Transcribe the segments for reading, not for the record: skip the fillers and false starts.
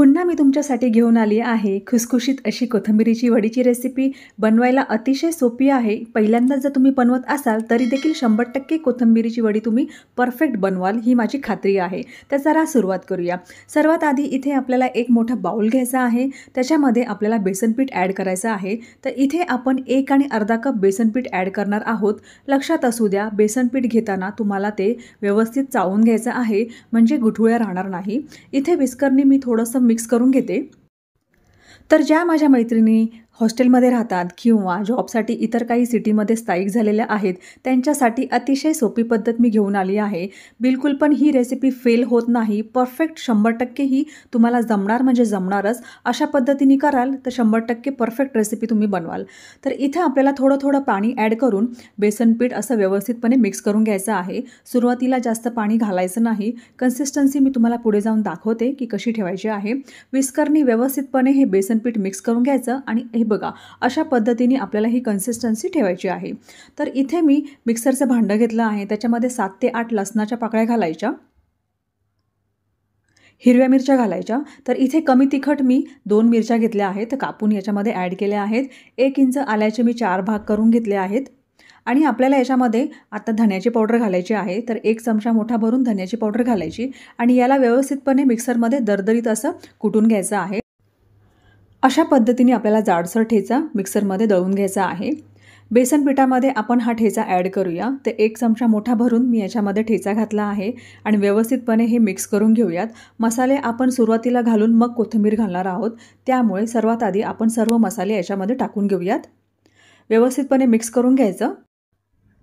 पुन्हा मी तुमच्यासाठी घेऊन आली आहे खुसखुशीत अशी कोथिंबिरीची वडीची रेसिपी. बनवायला अतिशय सोपी आहे. पहिल्यांदा जर तुम्ही बनवत असाल तरी देखील 100% कोथिंबिरीची वडी तुम्ही परफेक्ट बनवाल ही माझी खात्री आहे. तर जरा सुरुवात करूया. सर्वात आधी इथे आपल्याला एक मोठा बाउल घ्यायचा आहे. त्याच्यामध्ये आपल्याला बेसन पीठ ॲड करायचं आहे. तर इथे आपण 1 आणि अर्धा कप बेसन पीठ ॲड करणार आहोत. लक्षात असू द्या, बेसन पीठ घेताना तुम्हाला ते व्यवस्थित चाळून घ्यायचं आहे म्हणजे गुठळ्या राहणार नाही. इथे विस्करने मी थोडंसं मिक्स करून घेते. तर ज्या माझ्या मैत्रिणी हॉस्टेलमध्ये राहतात किंवा जॉबसाठी इतर काही सिटीमध्ये स्थायिक झालेल्या आहेत त्यांच्यासाठी अतिशय सोपी पद्धत मी घेऊन आली आहे. बिलकुल पण ही रेसिपी फेल होत नाही. परफेक्ट 100% ही तुम्हाला जमणार म्हणजे जमणारच. अशा पद्धतीने कराल तर 100% परफेक्ट रेसिपी तुम्ही बनवाल. तर इथं आपल्याला थोडं थोडं पाणी ॲड करून बेसन पीठ असं व्यवस्थितपणे मिक्स करून घ्यायचं आहे. सुरुवातीला जास्त पाणी घालायचं नाही. कन्सिस्टन्सी मी तुम्हाला पुढे जाऊन दाखवते की कशी ठेवायची आहे. विस्करने व्यवस्थितपणे हे बेसन पीठ मिक्स करून घ्यायचं आणि हे बघा अशा पद्धतीने आपल्याला ही कन्सिस्टन्सी ठेवायची आहे. तर इथे मी मिक्सरचं भांडं घेतलं आहे. त्याच्यामध्ये 7 ते 8 लसणाच्या पाकळ्या घालायच्या, हिरव्या मिरच्या घालायच्या. तर इथे कमी तिखट मी 2 मिरच्या घेतल्या आहेत कापून याच्यामध्ये ॲड केल्या आहेत. 1 इंच आल्याचे मी 4 भाग करून घेतले आहेत. आणि आपल्याला याच्यामध्ये आता धण्याची पावडर घालायची आहे. तर 1 चमचा मोठा भरून धण्याची पावडर घालायची आणि याला व्यवस्थितपणे मिक्सरमध्ये दरदरीत असं कुटून घ्यायचं आहे. अशा पद्धतीने आपल्याला जाडसर ठेचा मिक्सरमध्ये दळून घ्यायचा आहे. बेसन पिठामध्ये आपण हा ठेचा ॲड करूया. तर 1 चमचा मोठा भरून मी याच्यामध्ये ठेचा घातला आहे आणि व्यवस्थितपणे हे मिक्स करून घेऊयात. मसाले आपण सुरुवातीला घालून मग कोथिंबीर घालणार आहोत. त्यामुळे सर्वात आधी आपण सर्व मसाले याच्यामध्ये टाकून घेऊयात. व्यवस्थितपणे मिक्स करून घ्यायचं.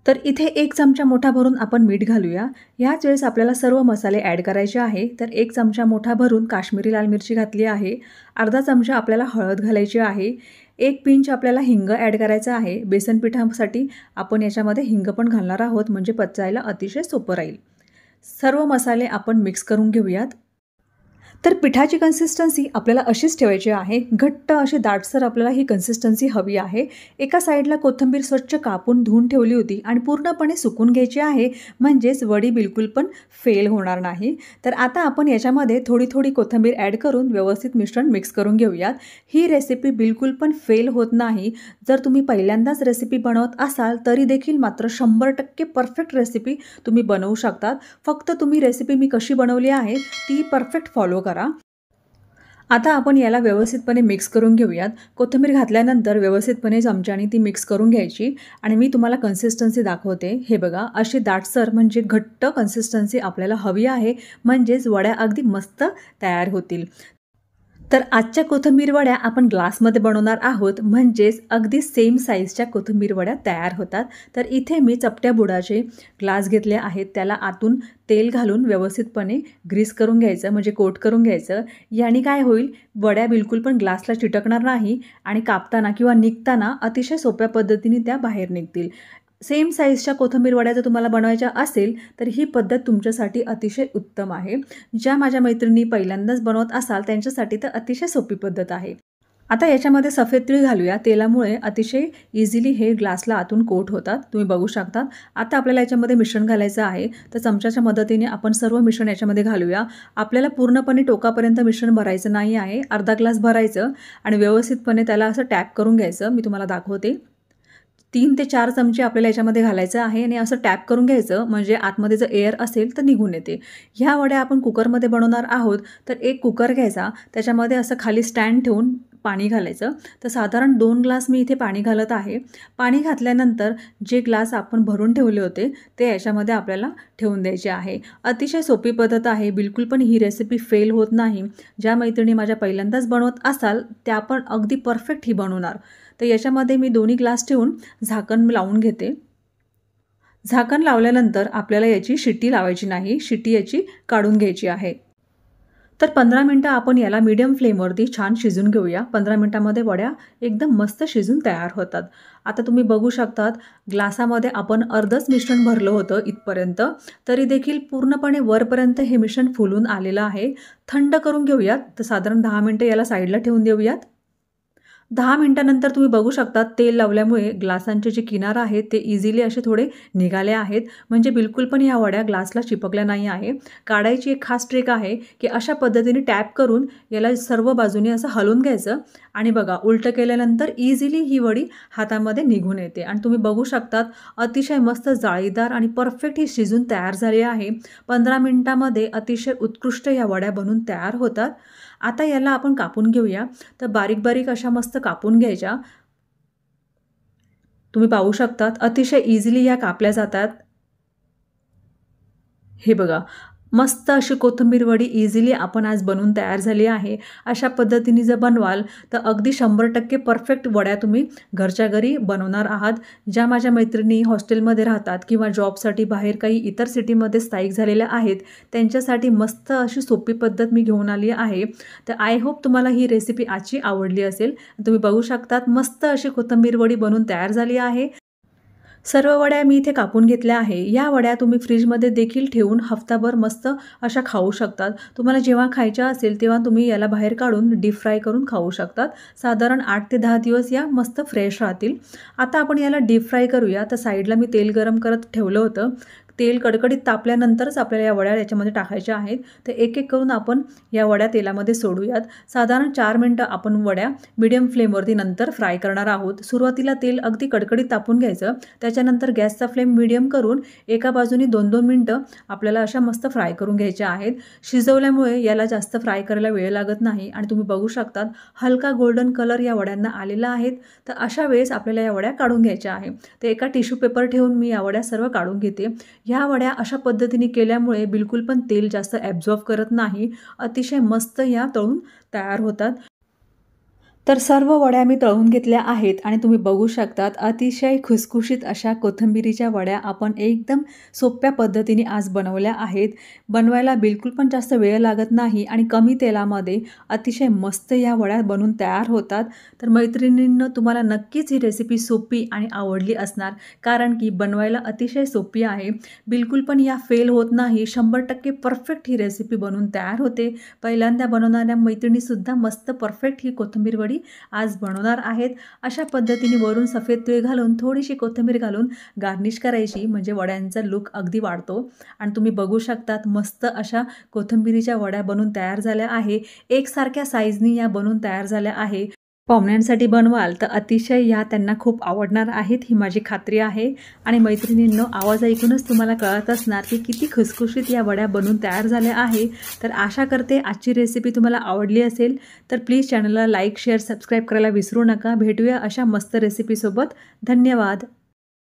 तर इथे 1 चमचा मोठा भरून आपण मीठ घालूया. ह्याच वेळेस आपल्याला सर्व मसाले ॲड करायचे आहे. तर 1 चमचा मोठा भरून काश्मीरी लाल मिरची घातली आहे. अर्धा चमचा आपल्याला हळद घालायची आहे. 1 पिंच आपल्याला हिंग ॲड करायचा आहे. बेसन पिठासाठी आपण याच्यामध्ये हिंग पण घालणार आहोत म्हणजे पचायला अतिशय सोपं राहील. सर्व मसाले आपण मिक्स करून घेऊयात. तर पिठाची कन्सिस्टन्सी आपल्याला अशीच ठेवायची आहे. घट्ट अशी दाटसर आपल्याला ही कन्सिस्टन्सी हवी आहे. एका साईडला कोथिंबीर स्वच्छ कापून धुवून ठेवली होती आणि पूर्णपणे सुकून घ्यायची आहे म्हणजेच वडी बिलकुल पण फेल होणार नाही. तर आता आपण याच्यामध्ये थोडी थोडी कोथिंबीर ॲड करून व्यवस्थित मिश्रण मिक्स करून घेऊयात. ही रेसिपी बिलकुल पण फेल होत नाही. जर तुम्ही पहिल्यांदाच रेसिपी बनवत असाल तरी देखील मात्र 100% परफेक्ट रेसिपी तुम्ही बनवू शकतात. फक्त तुम्ही रेसिपी मी कशी बनवली आहे ती परफेक्ट फॉलो करा. आता आपण याला व्यवस्थितपणे मिक्स करून घेऊयात. कोथिंबीर घातल्यानंतर व्यवस्थितपणे चमच्याने ती मिक्स करून घ्यायची आणि मी तुम्हाला कन्सिस्टन्सी दाखवते. हे बघा अशी दाटसर म्हणजे घट्ट कन्सिस्टन्सी आपल्याला हवी आहे म्हणजेच वड्या अगदी मस्त तयार होतील. तर आजच्या कोथिंबीर वड्या आपण ग्लासमध्ये बनवणार आहोत म्हणजेच अगदी सेम साईजच्या कोथिंबीर वड्या तयार होतात. तर इथे मी चपट्या बुडाचे ग्लास घेतले आहेत. त्याला आतून तेल घालून व्यवस्थितपणे ग्रीस करून घ्यायचं म्हणजे कोट करून घ्यायचं. याने काय होईल, वड्या बिलकुल पण ग्लासला चिटकणार नाही आणि कापताना किंवा निघताना अतिशय सोप्या पद्धतीने त्या बाहेर निघतील. सेम साईजच्या कोथिंबीर वड्या जर तुम्हाला बनवायच्या असेल तर ही पद्धत तुमच्यासाठी अतिशय उत्तम आहे. ज्या माझ्या मैत्रिणी पहिल्यांदाच बनवत असाल त्यांच्यासाठी तर अतिशय सोपी पद्धत आहे. आता याच्यामध्ये सफेद तीळ घालूया. तेलामुळे अतिशय इझिली हे ग्लासला आतून कोट होतात. तुम्ही बघू शकता. आता आपल्याला याच्यामध्ये मिश्रण घालायचं आहे. तर चमच्याच्या मदतीने आपण सर्व मिश्रण याच्यामध्ये घालूया. आपल्याला पूर्णपणे टोकापर्यंत मिश्रण भरायचं नाही आहे. अर्धा ग्लास भरायचं आणि व्यवस्थितपणे त्याला असं टॅप करून घ्यायचं. मी तुम्हाला दाखवते. 3 ते 4 चमचे आपल्याला याच्यामध्ये घालायचं आहे आणि असं टॅप करून घ्यायचं म्हणजे आतमध्ये जर एअर असेल तर निघून येते. ह्या वड्या आपण कुकरमध्ये बनवणार आहोत. तर एक कुकर घ्यायचा, त्याच्यामध्ये असं खाली स्टँड ठेवून पाणी घालायचं. तर साधारण 2 ग्लास मी इथे पाणी घालत आहे. पाणी घातल्यानंतर जे ग्लास आपण भरून ठेवले होते ते याच्यामध्ये आपल्याला ठेवून द्यायचे आहे. अतिशय सोपी पद्धत आहे. बिलकुल पण ही रेसिपी फेल होत नाही. ज्या मैत्रिणी माझ्या पहिल्यांदाच बनवत असाल त्या पण अगदी परफेक्ट ही बनवणार. तर याच्यामध्ये मी 2 ग्लास ठेवून झाकण लावून घेते. झाकण लावल्यानंतर आपल्याला याची शिट्टी लावायची नाही. शिट्टी याची काढून घ्यायची आहे. तर 15 मिनटं आपण याला मीडियम फ्लेमवरती छान शिजून घेऊया. 15 मिनटामध्ये वड्या एकदम मस्त शिजून तयार होतात. आता तुम्ही बघू शकतात ग्लासामध्ये आपण अर्धच मिश्रण भरलं होतं इथपर्यंत, तरी देखील पूर्णपणे वरपर्यंत हे मिश्रण फुलून आलेलं आहे. थंड करून घेऊयात. तर साधारण 10 मिनटं याला साईडला ठेवून देऊयात. 10 मिनिटानंतर तुम्ही बघू शकता तेल लावल्यामुळे ग्लासांचे जे किनार आहेत ते इझिली असे थोडे निघाले आहेत, म्हणजे बिलकुल पण ह्या वड्या ग्लासला चिपकल्या नाही आहे। काढायची एक खास ट्रिक आहे की अशा पद्धतीने टॅप करून याला सर्व बाजूने असं हलवून घ्यायचं आणि बघा उलटं केल्यानंतर इझिली ही वडी हातामध्ये निघून येते आणि तुम्ही बघू शकतात अतिशय मस्त जाळीदार आणि परफेक्ट ही शिजून तयार झाली आहे। 15 मिनिटांमध्ये अतिशय उत्कृष्ट या वड्या बनून तयार होतात। आता याला आपण कापून घेऊया। तर बारीक बारीक अशा मस्त कापून घ्यायच्या। तुम्ही पाहू शकतात अतिशय इझिली या कापल्या जातात। हे बघा मस्त अशी कोथिंबीर वडी इझिली आपण आज बनवून तयार झाली आहे। अशा पद्धतीने जर बनवाल तर अगदी 100% परफेक्ट वड्या तुम्ही घरच्या घरी बनवणार आहात। ज्या माझ्या मैत्रिणी हॉस्टेलमध्ये राहतात किंवा जॉबसाठी बाहेर काही इतर सिटीमध्ये स्थायिक झालेल्या आहेत त्यांच्यासाठी मस्त अशी सोपी पद्धत मी घेऊन आली आहे। तर आय होप तुम्हाला ही रेसिपी आजची आवडली असेल। तुम्ही बघू शकतात मस्त अशी कोथिंबीर वडी बनवून तयार झाली आहे। सर्व वड्या मी इथे कापून घेतल्या आहे। या वड्या तुम्ही फ्रीजमध्ये देखील ठेवून हफ्ताभर मस्त अशा खाऊ शकतात। तुम्हाला जेव्हा खायच्या असेल तेव्हा तुम्ही याला बाहेर काढून डीप फ्राय करून खाऊ शकतात। साधारण 8 ते 10 दिवस या मस्त फ्रेश राहतील। आता आपण याला डीप फ्राय करूया। तर साईडला मी तेल गरम करत ठेवलं होतं। तेल कडकडीत तापल्यानंतरच आपल्याला या वड्या याच्यामध्ये टाकायच्या आहेत। तर एक एक करून आपण या वड्या तेलामध्ये सोडूयात। साधारण 4 मिनिटं आपण वड्या मीडियम फ्लेमवरती नंतर फ्राय करणार आहोत। सुरुवातीला तेल अगदी कडकडीत तापून घ्यायचं, त्याच्यानंतर गॅसचा फ्लेम मीडियम करून एका बाजूने 2-2 मिनिटं आपल्याला अशा मस्त फ्राय करून घ्यायच्या आहेत। शिजवल्यामुळे याला जास्त फ्राय करायला वेळ लागत नाही आणि तुम्ही बघू शकतात हलका गोल्डन कलर या वड्यांना आलेला आहे। तर अशा वेळेस आपल्याला या वड्या काढून घ्यायच्या आहे। तर एका टिश्यू पेपर ठेवून मी या वड्या सर्व काढून घेते। ह्या वड्या अशा पद्धतीने केल्यामुळे बिलकुल पण तेल जास्त ॲब्झॉर्ब करत नाही, अतिशय मस्त या तळून तयार होतात। तर सर्व वड्या मी तळून घेतल्या आहेत आणि तुम्ही बघू शकतात अतिशय खुसखुशीत अशा कोथिंबीरीच्या वड्या आपण एकदम सोप्या पद्धतीने आज बनवल्या आहेत। बनवायला बिलकुल पण जास्त वेळ लागत नाही आणि कमी तेलामध्ये अतिशय मस्त या वड्या बनवून तयार होतात। तर मैत्रिणींनो तुम्हाला नक्कीच ही रेसिपी सोपी आणि आवडली असणार, कारण की बनवायला अतिशय सोपी आहे। बिलकुल पण या फेल होत नाही, 100% परफेक्ट ही रेसिपी बनवून तयार होते। पहिल्यांदा बनवणाऱ्या मैत्रिणीसुद्धा मस्त परफेक्ट ही कोथिंबीर वडी आज बनवणार आहेत। अशा पद्धतीने वरून सफेद तीळ घालून थोडीशी कोथिंबीर घालून गार्निश करायची, म्हणजे वड्यांचा लुक अगदी वाढतो। आणि तुम्ही बघू शकतात मस्त अशा कोथिंबीरीच्या वड्या बनवून तयार झाल्या आहे। एकसारख्या साईजनी या बनवून तयार झाल्या आहे। पाहुण्यांसाठी बनवाल तर अतिशय या त्यांना खूप आवडणार आहेत, ही माझी खात्री आहे। आणि मैत्रिणींनो आवाज ऐकूनच तुम्हाला कळत असणार की किती खुसखुशीत या वड्या बनवून तयार झाल्या आहे। तर आशा करते आजची रेसिपी तुम्हाला आवडली असेल। तर प्लीज चॅनलला लाईक, शेअर, सबस्क्राईब करायला विसरू नका। भेटूया अशा मस्त रेसिपीसोबत। धन्यवाद।